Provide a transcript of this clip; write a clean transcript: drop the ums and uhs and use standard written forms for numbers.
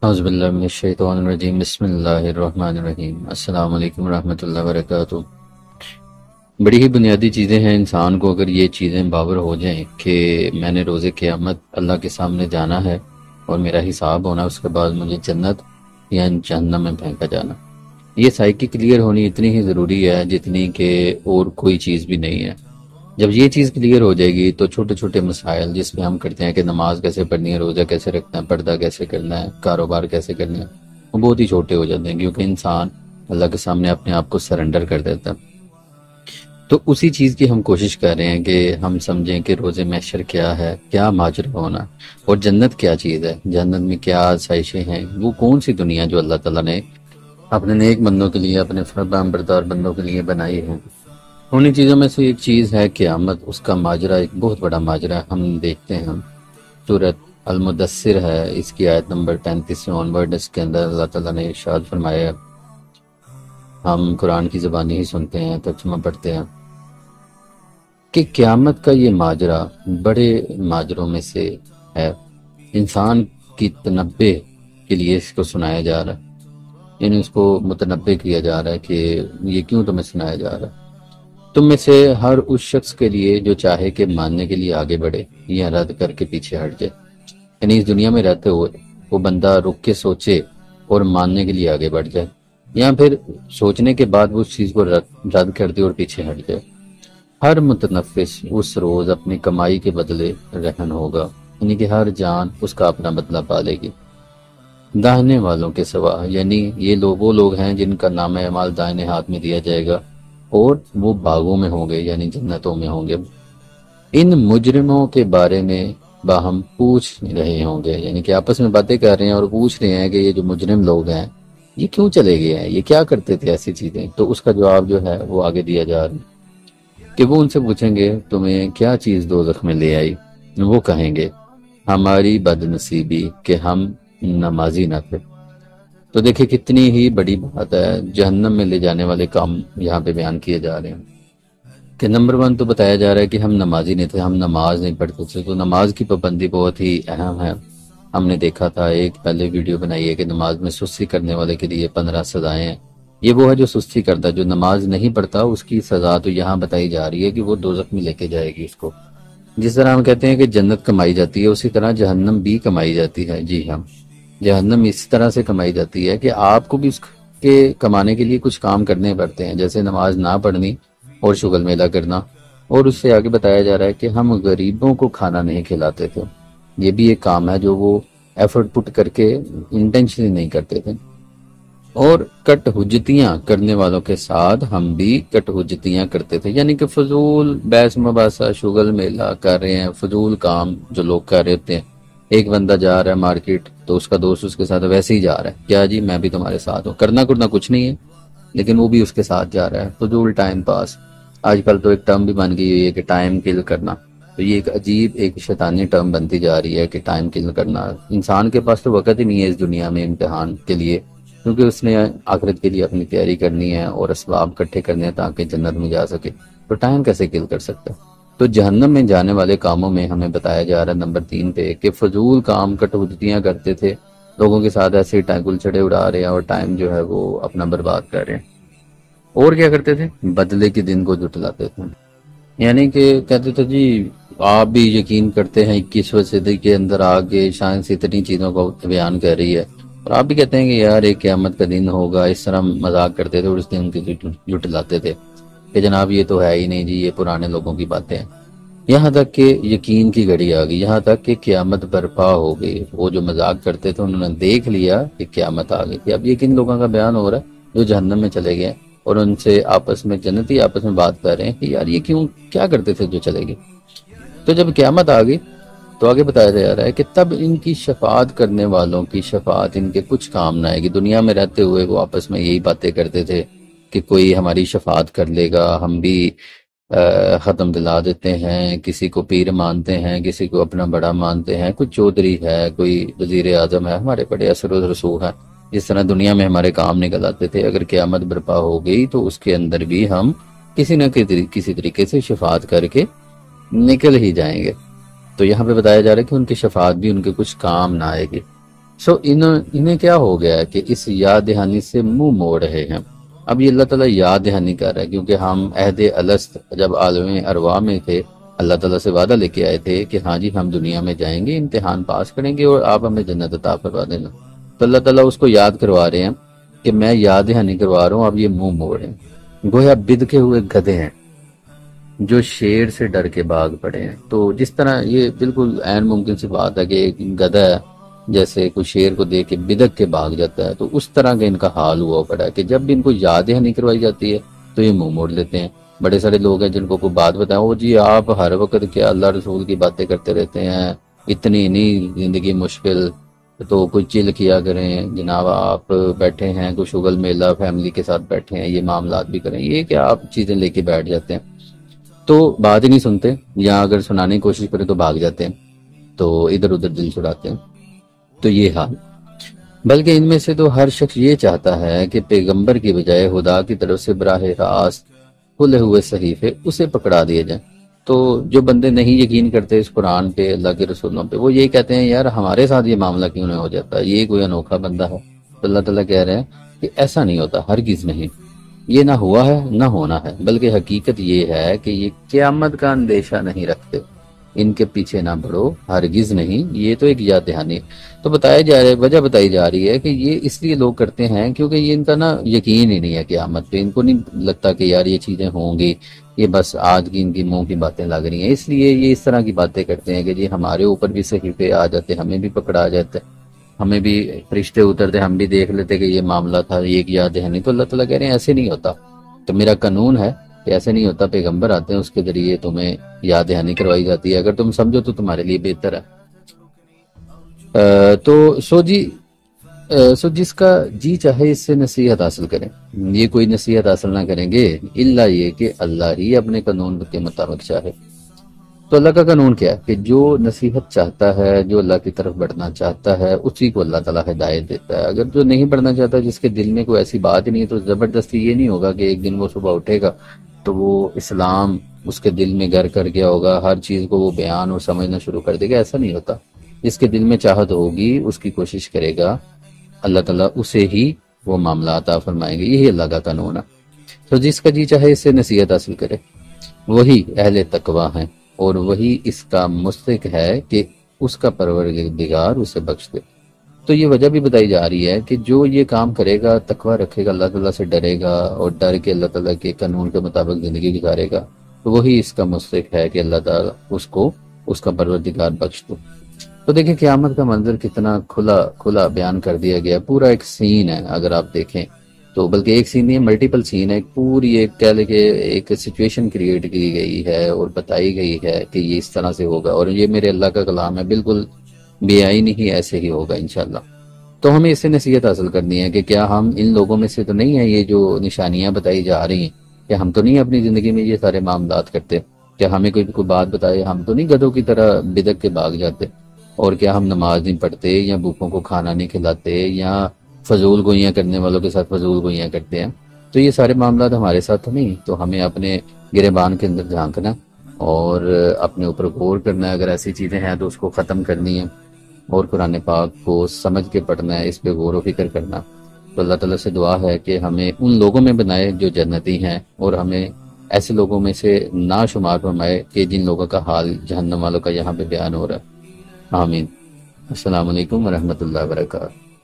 اعوذ باللہ من الشیطان الرجیم، بسم اللہ الرحمن الرحیم۔ السلام علیکم ورحمۃ اللہ وبرکاتہ۔ بڑی ہی بنیادی چیزیں ہیں، انسان کو اگر یہ چیزیں باور ہو جائیں کہ میں نے روز قیامت اللہ کے سامنے جانا ہے اور میرا حساب ہونا، اس کے بعد مجھے جنت یا جہنم میں پھینکا جانا، یہ سائیکی کلیئر ہونی اتنی ہی ضروری ہے جتنی کہ اور کوئی چیز بھی نہیں ہے۔ جب یہ چیز کلیئر ہو جائے گی تو چھوٹے چھوٹے مسائل جس میں ہم کرتے ہیں کہ نماز کیسے پڑھنی ہے، روزہ کیسے رکھنا ہے، پردہ کیسے کرنا ہے، کاروبار کیسے کرنا ہے، وہ بہت ہی چھوٹے ہو جاتے ہیں، کیونکہ انسان اللہ کے سامنے اپنے آپ کو سرنڈر کر دیتا ہے۔ تو اسی چیز کی ہم کوشش کر رہے ہیں کہ ہم سمجھیں کہ روز محشر کیا ہے، کیا ماجرا ہونا، اور جنت کیا چیز ہے، جنت میں کیا آسائشیں ہیں، وہ کون سی دنیا جو اللہ تعالیٰ نے اپنے نیک بندوں کے لیے، اپنے فرمان بردار بندوں کے لیے بنائی ہے۔ انہی چیزوں میں سے ایک چیز ہے قیامت، اس کا ماجرا ایک بہت بڑا ماجرا ہے۔ ہم دیکھتے ہیں سورۃ المدثر ہے، اس کی آیت نمبر 35 سے آنورڈ، اس کے اندر اللہ تعالیٰ نے ارشاد فرمایا ہے، ہم قرآن کی زبانی ہی سنتے ہیں، ترجمہ پڑھتے ہیں، کہ قیامت کا یہ ماجرا بڑے ماجروں میں سے ہے، انسان کی تنبیہ کے لیے اس کو سنایا جا رہا ہے، یعنی اس کو متنبہ کیا جا رہا ہے کہ یہ کیوں تمہیں سنایا جا رہا ہے۔ تم میں سے ہر اس شخص کے لیے جو چاہے کہ ماننے کے لیے آگے بڑھے یا رد کر کے پیچھے ہٹ جائے، یعنی اس دنیا میں رہتے ہوئے وہ بندہ رک کے سوچے اور ماننے کے لیے آگے بڑھ جائے، یا پھر سوچنے کے بعد وہ اس چیز کو رد کر دے اور پیچھے ہٹ جائے۔ ہر متنفس اس روز اپنی کمائی کے بدلے رہن ہوگا، یعنی کہ ہر جان اس کا اپنا بدلہ پالے گی، داہنے والوں کے سوا، یعنی یہ وہ لوگ ہیں جن کا نام اعمال دائنے ہاتھ میں دیا جائے گا اور وہ باغوں میں ہوں گے، یعنی جنتوں میں ہوں گے۔ ان مجرموں کے بارے میں باہم پوچھ رہے ہوں گے، یعنی کہ آپس میں باتیں کر رہے ہیں اور پوچھ رہے ہیں کہ یہ جو مجرم لوگ ہیں یہ کیوں چلے گئے ہیں، یہ کیا کرتے تھے ایسی چیزیں، تو اس کا جواب جو ہے وہ آگے دیا جا رہا ہے کہ وہ ان سے پوچھیں گے تمہیں کیا چیز دوزخ میں لے آئی، وہ کہیں گے ہماری بد نصیبی کہ ہم نمازی نہ تھے۔ تو دیکھیں کتنی ہی بڑی بات ہے، جہنم میں لے جانے والے کام یہاں پہ بیان کیے جا رہے ہیں کہ نمبر 1 تو بتایا جا رہا ہے کہ ہم نمازی نہیں تھے، ہم نماز نہیں پڑھتے تھے، تو نماز کی پابندی بہت ہی اہم ہے۔ ہم نے دیکھا تھا ایک پہلے ویڈیو بنائی ہے کہ نماز میں سستی کرنے والے کے لیے 15 سزائیں ہیں، یہ وہ ہے جو سستی کرتا، جو نماز نہیں پڑھتا اس کی سزا تو یہاں بتائی جا رہی ہے کہ وہ دوزخ میں لے کے جائے گی اس کو۔ جس طرح ہم کہتے ہیں کہ جنت کمائی جاتی ہے، اسی طرح جہنم بھی کمائی جاتی ہے۔ جی ہاں، جہنم اس طرح سے کمائی جاتی ہے کہ آپ کو بھی اس کے کمانے کے لیے کچھ کام کرنے پڑتے ہیں، جیسے نماز نہ پڑھنی اور شغل میلہ کرنا، اور اس سے آگے بتایا جا رہا ہے کہ ہم غریبوں کو کھانا نہیں کھلاتے تھے، یہ بھی ایک کام ہے جو وہ ایفرٹ پٹ کر کے انٹینشنلی نہیں کرتے تھے، اور کٹ حجتیاں کرنے والوں کے ساتھ ہم بھی کٹ حجتیاں کرتے تھے، یعنی کہ فضول بحث مباحثہ شغل میلہ کر رہے ہیں، فضول کام جو لوگ کر رہے ہوتے ہیں۔ ایک بندہ جا رہا ہے مارکیٹ تو اس کا دوست اس کے ساتھ ویسے ہی جا رہا ہے، کیا جی میں بھی تمہارے ساتھ ہوں، کرنا کچھ نہیں ہے لیکن وہ بھی اس کے ساتھ جا رہا ہے، فضول ٹائم پاس۔ آج کل تو ایک ٹرم بھی بن گئی ہوئی ہے کہ ٹائم کل کرنا، تو یہ ایک عجیب ایک شیطانی ٹرم بنتی جا رہی ہے کہ ٹائم کل کرنا۔ انسان کے پاس تو وقت ہی نہیں ہے اس دنیا میں امتحان کے لیے، کیونکہ اس نے آخرت کے لیے اپنی تیاری کرنی ہے اور اسباب اکٹھے کرنے ہیں تاکہ جنت میں جا سکے، تو ٹائم کیسے کل کر سکتا ہے؟ تو جہنم میں جانے والے کاموں میں ہمیں بتایا جا رہا ہے نمبر 3 پہ کہ فضول کام کٹوتیاں کرتے تھے، لوگوں کے ساتھ ایسے گل چھڑے اڑا رہے ہیں اور ٹائم جو ہے وہ اپنا برباد کر رہے ہیں۔ اور کیا کرتے تھے؟ بدلے کے دن کو جٹلاتے تھے، یعنی کہ کہتے تھے جی آپ بھی یقین کرتے ہیں 21ویں صدی کے اندر آگے سائنس اتنی چیزوں کو بیان کر رہی ہے، اور آپ بھی کہتے ہیں کہ یار ایک قیامت کا دن ہوگا، اس طرح مذاق کرتے تھے اور اس دن کی جٹلاتے تھے کہ جناب یہ تو ہے ہی نہیں جی، یہ پرانے لوگوں کی باتیں ہیں۔ یہاں تک کہ یقین کی گھڑی آ گئی، یہاں تک کہ قیامت برپا ہو گئی، وہ جو مذاق کرتے تھے انہوں نے دیکھ لیا کہ قیامت آ گئی تھی۔ اب یہ کن لوگوں کا بیان ہو رہا ہے؟ جو جہنم میں چلے گئے اور ان سے آپس میں جنتی آپس میں بات کر رہے ہیں کہ یار یہ کیا کرتے تھے جو چلے گئے۔ تو جب قیامت آ گئی تو آگے بتایا جا رہا ہے کہ تب ان کی شفاعت کرنے والوں کی شفاعت ان کے کچھ کام نہ آئے گی۔ دنیا میں رہتے ہوئے وہ آپس میں یہی باتیں کرتے تھے کہ کوئی ہماری شفاعت کر لے گا، ہم بھی ختم دلا دیتے ہیں، کسی کو پیر مانتے ہیں، کسی کو اپنا بڑا مانتے ہیں، کوئی چودھری ہے، کوئی وزیر اعظم ہے، ہمارے بڑے اثر و رسوخ ہیں، جس طرح دنیا میں ہمارے کام نکل آتے تھے۔ اگر قیامت برپا ہو گئی تو اس کے اندر بھی ہم کسی نہ کسی طریقے سے شفاعت کر کے نکل ہی جائیں گے۔ تو یہاں پہ بتایا جا رہا ہے کہ ان کی شفاعت بھی ان کے کچھ کام نہ آئے گی۔ انہیں کیا ہو گیا کہ اس یاد دہانی سے منہ موڑ رہے ہیں. اب یہ اللہ تعالیٰ یاد دہانی کر رہا ہے، کیونکہ ہم عہد الست جب عالم ارواح میں تھے اللہ تعالیٰ سے وعدہ لے کے آئے تھے کہ ہاں جی ہم دنیا میں جائیں گے، امتحان پاس کریں گے اور آپ ہمیں جنت عطا کروا دینا. تو اللہ تعالیٰ اس کو یاد کروا رہے ہیں کہ میں یاد دہانی کروا رہا ہوں، اب یہ منہ موڑیں. گویا بدکے ہوئے گدھے ہیں جو شیر سے ڈر کے بھاگ پڑے ہیں. تو جس طرح یہ بالکل عین ممکن سی بات ہے کہ ایک گدھا ہے جیسے کوئی شیر کو دیکھ کے بدک کے بھاگ جاتا ہے، تو اس طرح کا ان کا حال ہوا پڑا ہے کہ جب بھی ان کو یاد دہانی کروائی جاتی ہے تو یہ منہ موڑ لیتے ہیں. بڑے سارے لوگ ہیں جن کو کوئی بات بتائیں، وہ جی آپ ہر وقت کیا اللہ رسول کی باتیں کرتے رہتے ہیں، اتنی نہیں زندگی مشکل، تو کوئی چل کیا کریں جناب، آپ بیٹھے ہیں کوئی شغل میلہ فیملی کے ساتھ بیٹھے ہیں، یہ معاملات بھی کریں، یہ کیا آپ چیزیں لے کے بیٹھ جاتے ہیں. تو بات ہی نہیں سنتے، یا اگر سنانے کی کوشش کریں تو بھاگ جاتے ہیں، تو ادھر ادھر دل چھڑاتے ہیں. تو یہ حال، بلکہ ان میں سے تو ہر شخص یہ چاہتا ہے کہ پیغمبر کی بجائے خدا کی طرف سے براہ راست کھلے ہوئے صحیفے اسے پکڑا دیے جائیں. تو جو بندے نہیں یقین کرتے اس قرآن پہ، اللہ کے رسولوں پہ، وہ یہی کہتے ہیں یار ہمارے ساتھ یہ معاملہ کیوں نہیں ہو جاتا، یہ کوئی انوکھا بندہ ہے. تو اللہ تعالیٰ کہہ رہے ہیں کہ ایسا نہیں ہوتا، ہرگز نہیں، یہ نہ ہوا ہے نہ ہونا ہے، بلکہ حقیقت یہ ہے کہ یہ قیامت کا اندیشہ نہیں رکھتے، ان کے پیچھے نہ بڑھو، ہرگز نہیں، یہ تو ایک یاد دہانی ہے. تو بتایا جا رہا ہے، وجہ بتائی جا رہی ہے کہ یہ اس لیے لوگ کرتے ہیں کیونکہ یہ ان کا نا یقین ہی نہیں ہے قیامت پہ، ان کو نہیں لگتا کہ یار یہ چیزیں ہوں گی، یہ بس آج کی ان کی منہ کی باتیں لگ رہی ہیں، اس لیے یہ اس طرح کی باتیں کرتے ہیں کہ جی ہمارے اوپر بھی صحیفے آ جاتے، ہمیں بھی پکڑا جاتا، ہمیں بھی فرشتے اترتے، ہم بھی دیکھ لیتے کہ یہ معاملہ تھا، یہ ایک یاد دہانی. تو اللہ تعالیٰ کہہ رہے ہیں ایسے نہیں ہوتا، تو میرا قانون ہے کہ ایسے نہیں ہوتا، پیغمبر آتے ہیں اس کے ذریعے تمہیں یاد دہانی کروائی جاتی ہے، اگر تم سمجھو تو تمہارے لیے بہتر ہے. تو جس کا جی چاہے اس سے نصیحت حاصل کریں، یہ کوئی نصیحت حاصل نہ کریں گے الا یہ کہ اللہ ہی اپنے قانون کے مطابق چاہے. تو اللہ کا قانون کیا ہے کہ جو نصیحت چاہتا ہے، جو اللہ کی طرف بڑھنا چاہتا ہے، اسی کو اللہ تعالیٰ ہدایت دیتا ہے. اگر جو نہیں بڑھنا چاہتا، جس کے دل میں کوئی ایسی بات ہی نہیں، تو زبردستی یہ نہیں ہوگا کہ ایک دن وہ صبح اٹھے گا تو وہ اسلام اس کے دل میں گھر کر گیا ہوگا، ہر چیز کو وہ بیان اور سمجھنا شروع کر دے گا. ایسا نہیں ہوتا، جس کے دل میں چاہت ہوگی اس کی کوشش کرے گا، اللہ تعالیٰ اسے ہی وہ معاملہ عطا فرمائیں گے. یہی اللہ کا قانون ہے. تو جس کا جی چاہے اس سے نصیحت حاصل کرے، وہی اہل تقوی ہیں، اور وہی اس کا مستحق ہے کہ اس کا پروردگار اسے بخش دے. تو یہ وجہ بھی بتائی جا رہی ہے کہ جو یہ کام کرے گا، تقوی رکھے گا، اللہ تعالیٰ سے ڈرے گا اور ڈر کے اللہ تعالیٰ کے قانون کے مطابق زندگی گزارے گا، تو وہی اس کا مستحق ہے کہ اللہ تعالیٰ اس کو اس کا پروردگار بخش دو. تو دیکھیں قیامت کا منظر کتنا کھلا بیان کر دیا گیا، پورا ایک سین ہے اگر آپ دیکھیں تو، بلکہ ایک سین نہیں، ملٹیپل سین ہے، ایک پوری ایک کہہ لے کہ ایک سچویشن کریٹ کی گئی ہے اور بتائی گئی ہے کہ یہ اس طرح سے ہوگا، اور یہ میرے اللہ کا کلام ہے، بالکل بے آئی نہیں، ایسے ہی ہوگا انشاءاللہ. تو ہمیں اس سے نصیحت حاصل کرنی ہے کہ کیا ہم ان لوگوں میں سے تو نہیں ہیں، یہ جو نشانیاں بتائی جا رہی ہیں، کہ ہم تو نہیں اپنی زندگی میں یہ سارے معاملات کرتے، کیا ہمیں کوئی بات بتائے ہم تو نہیں گدھوں کی طرح بدک کے بھاگ جاتے، اور کیا ہم نماز نہیں پڑھتے، یا بھوکوں کو کھانا نہیں کھلاتے، یا فضول گوئیاں کرنے والوں کے ساتھ فضول گوئیاں کرتے ہیں. تو یہ سارے معاملات ہمارے ساتھ تو نہیں. تو ہمیں اپنے گریبان کے اندر جھانکنا اور اپنے اوپر غور کرنا ہے، اگر ایسی چیزیں ہیں تو اس کو ختم کرنی ہے، اور قرآن پاک کو سمجھ کے پڑھنا ہے، اس پہ غور و فکر کرنا. تو اللہ تعالیٰ سے دعا ہے کہ ہمیں ان لوگوں میں بنائے جو جنتی ہیں، اور ہمیں ایسے لوگوں میں سے نہ شمار فرمائے کہ جن لوگوں کا حال جہنم والوں کا یہاں پہ بیان ہو رہا ہے. آمین. السلام علیکم ورحمۃ اللہ وبرکاتہ.